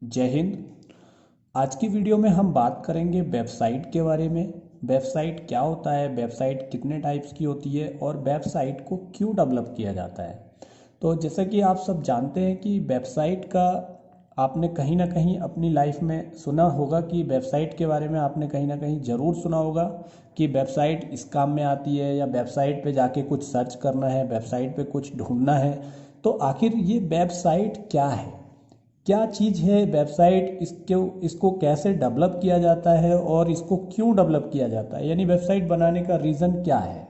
जय हिंद। आज की वीडियो में हम बात करेंगे वेबसाइट के बारे में। वेबसाइट क्या होता है, वेबसाइट कितने टाइप्स की होती है और वेबसाइट को क्यों डेवलप किया जाता है। तो जैसा कि आप सब जानते हैं कि वेबसाइट का आपने कहीं ना कहीं अपनी लाइफ में सुना होगा कि वेबसाइट के बारे में आपने कहीं ना कहीं ज़रूर सुना होगा कि वेबसाइट इस काम में आती है या वेबसाइट पे जाके कुछ सर्च करना है, वेबसाइट पे कुछ ढूंढना है। तो आखिर ये वेबसाइट क्या है, क्या चीज़ है वेबसाइट, इसको कैसे डेवलप किया जाता है और इसको क्यों डेवलप किया जाता है, यानी वेबसाइट बनाने का रीज़न क्या है,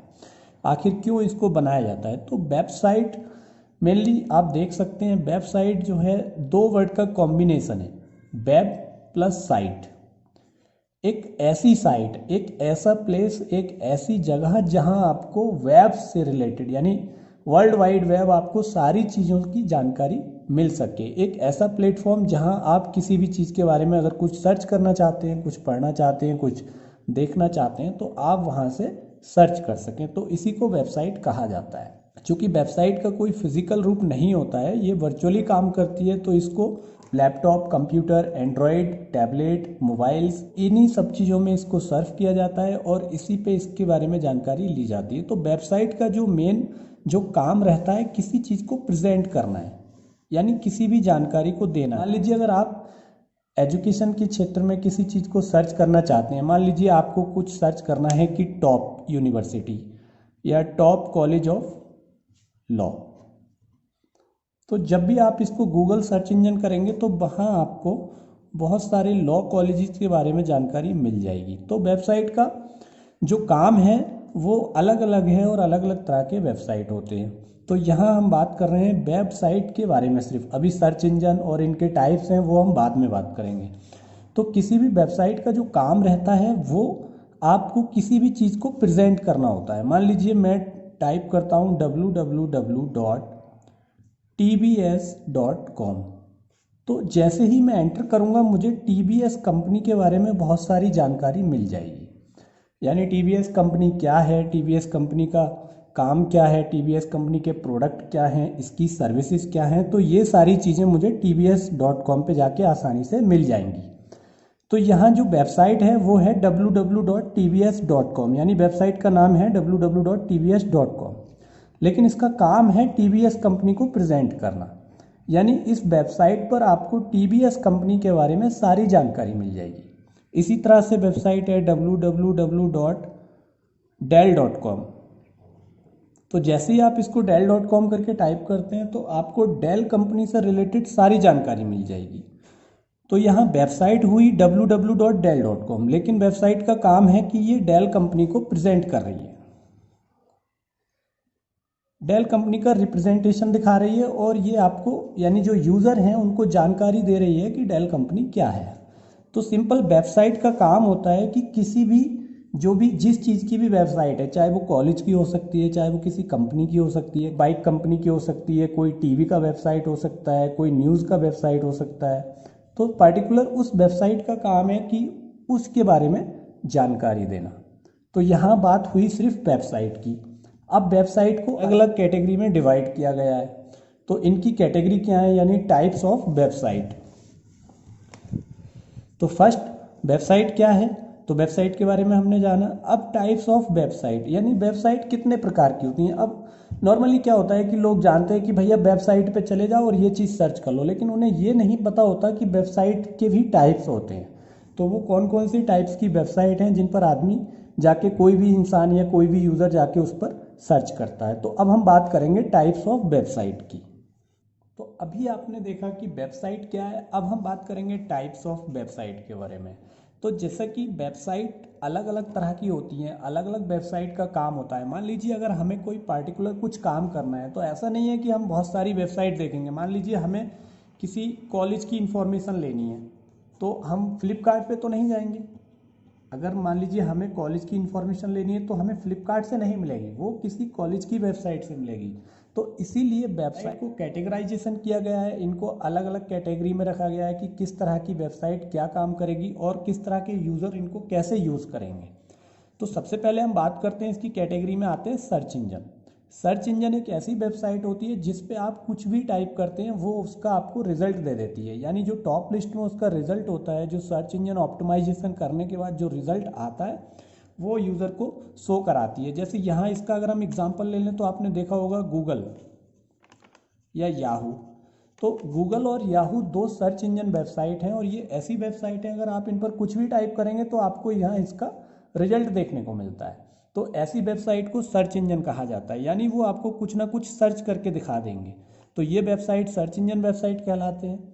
आखिर क्यों इसको बनाया जाता है। तो वेबसाइट मेनली आप देख सकते हैं, वेबसाइट जो है दो वर्ड का कॉम्बिनेशन है, वेब प्लस साइट। एक ऐसी साइट, एक ऐसा प्लेस, एक ऐसी जगह जहां आपको वेब से रिलेटेड यानी वर्ल्ड वाइड वेब आपको सारी चीज़ों की जानकारी मिल सके। एक ऐसा प्लेटफॉर्म जहां आप किसी भी चीज़ के बारे में अगर कुछ सर्च करना चाहते हैं, कुछ पढ़ना चाहते हैं, कुछ देखना चाहते हैं तो आप वहां से सर्च कर सकें। तो इसी को वेबसाइट कहा जाता है। चूँकि वेबसाइट का कोई फिजिकल रूप नहीं होता है, ये वर्चुअली काम करती है, तो इसको laptop, computer, Android, tablet, mobiles, इन्हीं सब चीज़ों में इसको सर्व किया जाता है और इसी पे इसके बारे में जानकारी ली जाती है। तो वेबसाइट का जो मेन जो काम रहता है, किसी चीज़ को प्रेजेंट करना है, यानी किसी भी जानकारी को देना। मान लीजिए अगर आप एजुकेशन के क्षेत्र में किसी चीज़ को सर्च करना चाहते हैं, मान लीजिए आपको कुछ सर्च करना है कि टॉप यूनिवर्सिटी या टॉप कॉलेज ऑफ लॉ, तो जब भी आप इसको गूगल सर्च इंजन करेंगे तो वहाँ आपको बहुत सारे लॉ कॉलेजेस के बारे में जानकारी मिल जाएगी। तो वेबसाइट का जो काम है वो अलग अलग है और अलग अलग तरह के वेबसाइट होते हैं। तो यहाँ हम बात कर रहे हैं वेबसाइट के बारे में सिर्फ, अभी सर्च इंजन और इनके टाइप्स हैं वो हम बाद में बात करेंगे। तो किसी भी वेबसाइट का जो काम रहता है वो आपको किसी भी चीज़ को प्रेजेंट करना होता है। मान लीजिए मैं टाइप करता हूँ www.tbs.com, तो जैसे ही मैं एंटर करूँगा मुझे टीबीएस कंपनी के बारे में बहुत सारी जानकारी मिल जाएगी। यानी टीबीएस कंपनी क्या है, टीबीएस कंपनी का काम क्या है, टीबीएस कंपनी के प्रोडक्ट क्या हैं, इसकी सर्विसेज क्या हैं, तो ये सारी चीज़ें मुझे tbs.com पे जाके आसानी से मिल जाएंगी। तो यहाँ जो वेबसाइट है वो है www.tbs.com, यानी वेबसाइट का नाम है www.tbs.com, लेकिन इसका काम है टीबीएस कंपनी को प्रेजेंट करना। यानी इस वेबसाइट पर आपको टीबीएस कंपनी के बारे में सारी जानकारी मिल जाएगी। इसी तरह से वेबसाइट है www.dell.com, तो जैसे ही आप इसको dell.com करके टाइप करते हैं तो आपको डेल कंपनी से रिलेटेड सारी जानकारी मिल जाएगी। तो यहाँ वेबसाइट हुई www.dell.com, लेकिन वेबसाइट का काम है कि ये डेल कंपनी को प्रेजेंट कर रही है, डेल कंपनी का रिप्रेजेंटेशन दिखा रही है और ये आपको यानी जो यूज़र हैं उनको जानकारी दे रही है कि डेल कंपनी क्या है। तो सिंपल वेबसाइट का काम होता है कि किसी भी जो भी जिस चीज़ की भी वेबसाइट है, चाहे वो कॉलेज की हो सकती है, चाहे वो किसी कंपनी की हो सकती है, बाइक कंपनी की हो सकती है, कोई टीवी का वेबसाइट हो सकता है, कोई न्यूज़ का वेबसाइट हो सकता है, तो पर्टिकुलर उस वेबसाइट का काम है कि उसके बारे में जानकारी देना। तो यहाँ बात हुई सिर्फ वेबसाइट की। अब वेबसाइट को अलग अलग कैटेगरी में डिवाइड किया गया है। तो इनकी कैटेगरी क्या है, यानी टाइप्स ऑफ वेबसाइट। तो फर्स्ट वेबसाइट क्या है, तो वेबसाइट के बारे में हमने जाना। अब टाइप्स ऑफ वेबसाइट, यानी वेबसाइट कितने प्रकार की होती हैं। अब नॉर्मली क्या होता है कि लोग जानते हैं कि भैया वेबसाइट पे चले जाओ और ये चीज़ सर्च कर लो, लेकिन उन्हें ये नहीं पता होता कि वेबसाइट के भी टाइप्स होते हैं। तो वो कौन कौन सी टाइप्स की वेबसाइट हैं जिन पर आदमी जाके, कोई भी इंसान या कोई भी यूज़र जाके उस पर सर्च करता है। तो अब हम बात करेंगे टाइप्स ऑफ वेबसाइट की। तो अभी आपने देखा कि वेबसाइट क्या है, अब हम बात करेंगे टाइप्स ऑफ वेबसाइट के बारे में। तो जैसा कि वेबसाइट अलग अलग तरह की होती हैं, अलग अलग वेबसाइट का काम होता है। मान लीजिए अगर हमें कोई पार्टिकुलर कुछ काम करना है तो ऐसा नहीं है कि हम बहुत सारी वेबसाइट देखेंगे। मान लीजिए हमें किसी कॉलेज की इंफॉर्मेशन लेनी है तो हम फ्लिपकार्ट पे तो नहीं जाएंगे। अगर मान लीजिए हमें कॉलेज की इन्फॉर्मेशन लेनी है तो हमें फ्लिपकार्ट से नहीं मिलेगी, वो किसी कॉलेज की वेबसाइट से मिलेगी। तो इसीलिए वेबसाइट को कैटेगराइजेशन किया गया है, इनको अलग अलग कैटेगरी में रखा गया है कि किस तरह की वेबसाइट क्या काम करेगी और किस तरह के यूज़र इनको कैसे यूज़ करेंगे। तो सबसे पहले हम बात करते हैं, इसकी कैटेगरी में आते हैं सर्च इंजन। सर्च इंजन एक ऐसी वेबसाइट होती है जिस पे आप कुछ भी टाइप करते हैं वो उसका आपको रिजल्ट दे देती है, यानी जो टॉप लिस्ट में उसका रिजल्ट होता है, जो सर्च इंजन ऑप्टिमाइजेशन करने के बाद जो रिजल्ट आता है वो यूज़र को शो कराती है। जैसे यहाँ इसका अगर हम एग्जांपल ले लें तो आपने देखा होगा गूगल या याहू। तो गूगल और याहू दो सर्च इंजन वेबसाइट हैं और ये ऐसी वेबसाइट है अगर आप इन पर कुछ भी टाइप करेंगे तो आपको यहाँ इसका रिजल्ट देखने को मिलता है। तो ऐसी वेबसाइट को सर्च इंजन कहा जाता है, यानी वो आपको कुछ ना कुछ सर्च करके दिखा देंगे। तो ये वेबसाइट सर्च इंजन वेबसाइट कहलाते हैं।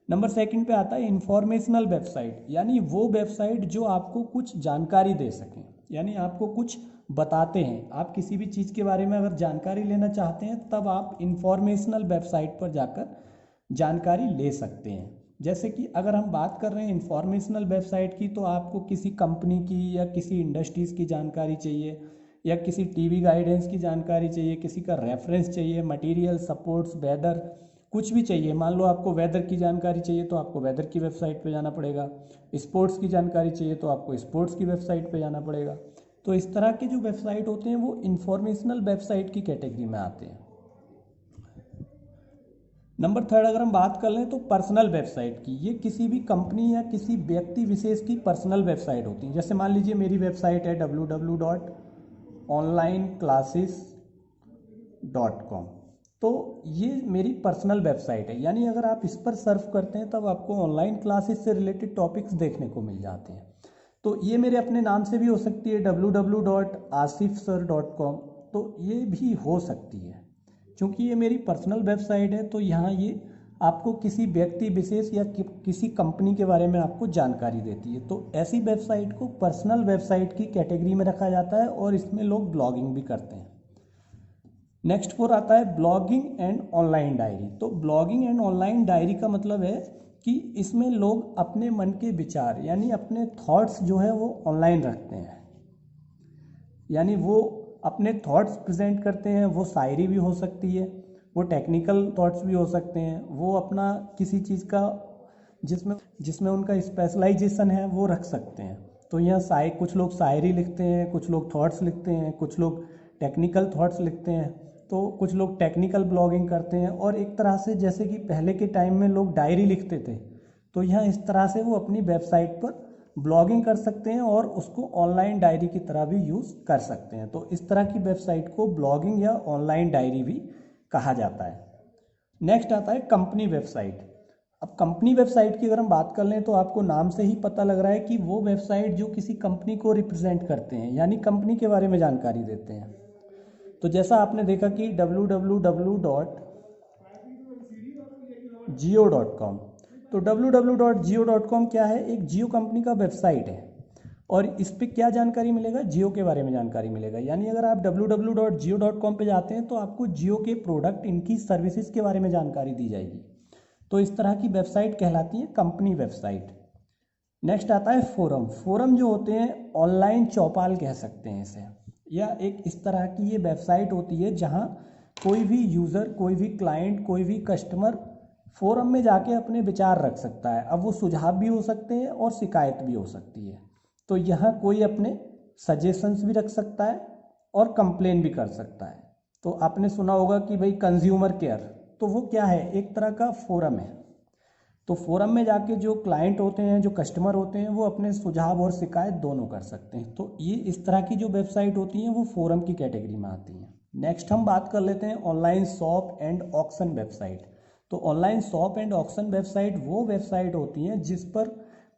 नंबर सेकंड पे आता है इंफॉर्मेशनल वेबसाइट, यानी वो वेबसाइट जो आपको कुछ जानकारी दे सकें, यानी आपको कुछ बताते हैं। आप किसी भी चीज़ के बारे में अगर जानकारी लेना चाहते हैं तब आप इंफॉर्मेशनल वेबसाइट पर जाकर जानकारी ले सकते हैं। जैसे कि अगर हम बात कर रहे हैं इंफॉर्मेशनल वेबसाइट की, तो आपको किसी कंपनी की या किसी इंडस्ट्रीज़ की जानकारी चाहिए या किसी टीवी गाइडेंस की जानकारी चाहिए, किसी का रेफरेंस चाहिए, मटेरियल सपोर्ट्स, वेदर, कुछ भी चाहिए। मान लो आपको वेदर की जानकारी चाहिए तो आपको वेदर की वेबसाइट पे जाना पड़ेगा, स्पोर्ट्स की जानकारी चाहिए तो आपको स्पोर्ट्स की वेबसाइट पे जाना पड़ेगा। तो इस तरह के जो वेबसाइट होते हैं वो इंफॉर्मेशनल वेबसाइट की कैटेगरी में आते हैं। नंबर थर्ड अगर हम बात कर लें तो पर्सनल वेबसाइट की, ये किसी भी कंपनी या किसी व्यक्ति विशेष की पर्सनल वेबसाइट होती है। जैसे मान लीजिए मेरी वेबसाइट है www.onlineclasses.com, तो ये मेरी पर्सनल वेबसाइट है, यानी अगर आप इस पर सर्फ करते हैं तब आपको ऑनलाइन क्लासेस से रिलेटेड टॉपिक्स देखने को मिल जाते हैं। तो ये मेरे अपने नाम से भी हो सकती है www.asifsir.com, तो ये भी हो सकती है। क्योंकि ये मेरी पर्सनल वेबसाइट है तो यहाँ ये आपको किसी व्यक्ति विशेष या किसी कंपनी के बारे में आपको जानकारी देती है। तो ऐसी वेबसाइट को पर्सनल वेबसाइट की कैटेगरी में रखा जाता है और इसमें लोग ब्लॉगिंग भी करते हैं। नेक्स्ट फोर आता है ब्लॉगिंग एंड ऑनलाइन डायरी। तो ब्लॉगिंग एंड ऑनलाइन डायरी का मतलब है कि इसमें लोग अपने मन के विचार यानी अपने थॉट्स जो है वो ऑनलाइन रखते हैं, यानी वो अपने थॉट्स प्रेजेंट करते हैं। वो शायरी भी हो सकती है, वो टेक्निकल थॉट्स भी हो सकते हैं, वो अपना किसी चीज़ का जिसमें उनका स्पेशलाइजेशन है वो रख सकते हैं। तो यहाँ कुछ लोग शायरी लिखते हैं, कुछ लोग थॉट्स लिखते हैं, कुछ लोग टेक्निकल थॉट्स लिखते हैं, तो कुछ लोग टेक्निकल ब्लॉगिंग करते हैं। और एक तरह से जैसे कि पहले के टाइम में लोग डायरी लिखते थे, तो यहाँ इस तरह से वो अपनी वेबसाइट पर ब्लॉगिंग कर सकते हैं और उसको ऑनलाइन डायरी की तरह भी यूज़ कर सकते हैं। तो इस तरह की वेबसाइट को ब्लॉगिंग या ऑनलाइन डायरी भी कहा जाता है। नेक्स्ट आता है कंपनी वेबसाइट। अब कंपनी वेबसाइट की अगर हम बात कर लें तो आपको नाम से ही पता लग रहा है कि वो वेबसाइट जो किसी कंपनी को रिप्रेजेंट करते हैं, यानी कंपनी के बारे में जानकारी देते हैं। तो जैसा आपने देखा कि www.jio.com, तो www.jio.com क्या है, एक जियो कंपनी का वेबसाइट है और इस पर क्या जानकारी मिलेगा, जियो के बारे में जानकारी मिलेगा। यानी अगर आप www.jio.com पे जाते हैं तो आपको जियो के प्रोडक्ट, इनकी सर्विसेज के बारे में जानकारी दी जाएगी। तो इस तरह की वेबसाइट कहलाती है कंपनी वेबसाइट। नेक्स्ट आता है फोरम। फोरम जो होते हैं ऑनलाइन चौपाल कह सकते हैं इसे, या एक इस तरह की ये वेबसाइट होती है जहाँ कोई भी यूज़र, कोई भी क्लाइंट, कोई भी कस्टमर फोरम में जाके अपने विचार रख सकता है। अब वो सुझाव भी हो सकते हैं और शिकायत भी हो सकती है। तो यहाँ कोई अपने सजेशंस भी रख सकता है और कंप्लेन भी कर सकता है। तो आपने सुना होगा कि भाई कंज्यूमर केयर, तो वो क्या है, एक तरह का फोरम है। तो फोरम में जाके जो क्लाइंट होते हैं, जो कस्टमर होते हैं, वो अपने सुझाव और शिकायत दोनों कर सकते हैं। तो ये इस तरह की जो वेबसाइट होती हैं वो फोरम की कैटेगरी में आती हैं। नेक्स्ट हम बात कर लेते हैं online shop and auction website. तो online shop and auction website वो वेबसाइट होती हैं जिस पर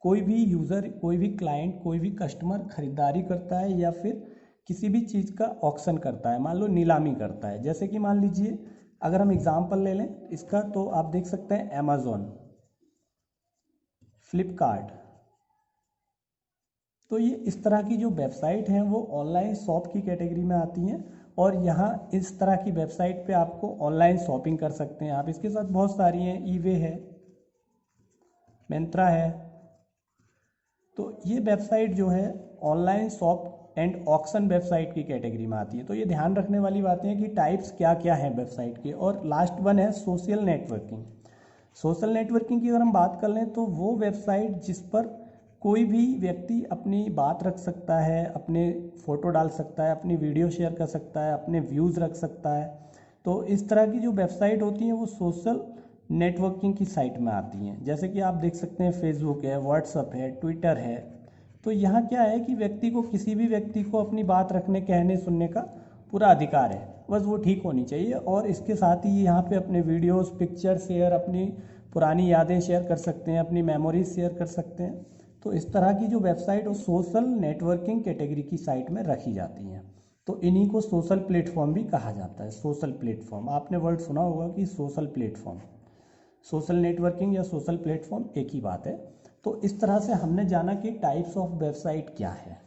कोई भी यूज़र, कोई भी क्लाइंट, कोई भी कस्टमर खरीदारी करता है या फिर किसी भी चीज़ का ऑक्शन करता है, मान लो नीलामी करता है। जैसे कि मान लीजिए अगर हम एग्जाम्पल ले लें इसका, तो आप देख सकते हैं अमेज़ॉन, फ्लिपकार्ट। तो ये इस तरह की जो वेबसाइट हैं वो ऑनलाइन शॉप की कैटेगरी में आती हैं और यहाँ इस तरह की वेबसाइट पे आपको ऑनलाइन शॉपिंग कर सकते हैं आप। इसके साथ बहुत सारी हैं, ईवे है, मिंत्रा है। तो ये वेबसाइट जो है online shop and auction website की कैटेगरी में आती है। तो ये ध्यान रखने वाली बातें हैं कि टाइप्स क्या क्या हैं वेबसाइट के। और लास्ट वन है सोशल नेटवर्किंग। सोशल नेटवर्किंग की अगर हम बात कर लें तो वो वेबसाइट जिस पर कोई भी व्यक्ति अपनी बात रख सकता है, अपने फ़ोटो डाल सकता है, अपनी वीडियो शेयर कर सकता है, अपने व्यूज़ रख सकता है। तो इस तरह की जो वेबसाइट होती हैं वो सोशल नेटवर्किंग की साइट में आती हैं। जैसे कि आप देख सकते हैं फेसबुक है, व्हाट्सअप है, ट्विटर है। तो यहाँ क्या है कि व्यक्ति को, किसी भी व्यक्ति को अपनी बात रखने, कहने, सुनने का पूरा अधिकार है, बस वो ठीक होनी चाहिए। और इसके साथ ही यहाँ पे अपने वीडियोस, पिक्चर शेयर, अपनी पुरानी यादें शेयर कर सकते हैं, अपनी मेमोरीज शेयर कर सकते हैं। तो इस तरह की जो वेबसाइट वो सोशल नेटवर्किंग कैटेगरी की साइट में रखी जाती हैं। तो इन्हीं को सोशल प्लेटफॉर्म भी कहा जाता है। सोशल प्लेटफॉर्म, आपने वर्ड सुना होगा कि सोशल प्लेटफॉर्म। सोशल नेटवर्किंग या सोशल प्लेटफॉर्म एक ही बात है। तो इस तरह से हमने जाना कि टाइप्स ऑफ वेबसाइट क्या है।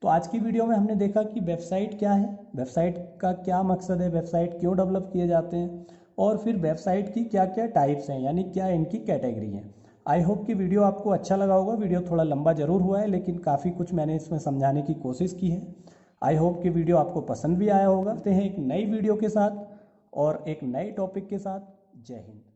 तो आज की वीडियो में हमने देखा कि वेबसाइट क्या है, वेबसाइट का क्या मकसद है, वेबसाइट क्यों डेवलप किए जाते हैं, और फिर वेबसाइट की क्या क्या टाइप्स हैं, यानी क्या इनकी कैटेगरी हैं। आई होप कि वीडियो आपको अच्छा लगा होगा। वीडियो थोड़ा लंबा जरूर हुआ है, लेकिन काफ़ी कुछ मैंने इसमें समझाने की कोशिश की है। आई होप कि वीडियो आपको पसंद भी आया होगा। मिलते हैं एक नई वीडियो के साथ और एक नए टॉपिक के साथ। जय हिंद।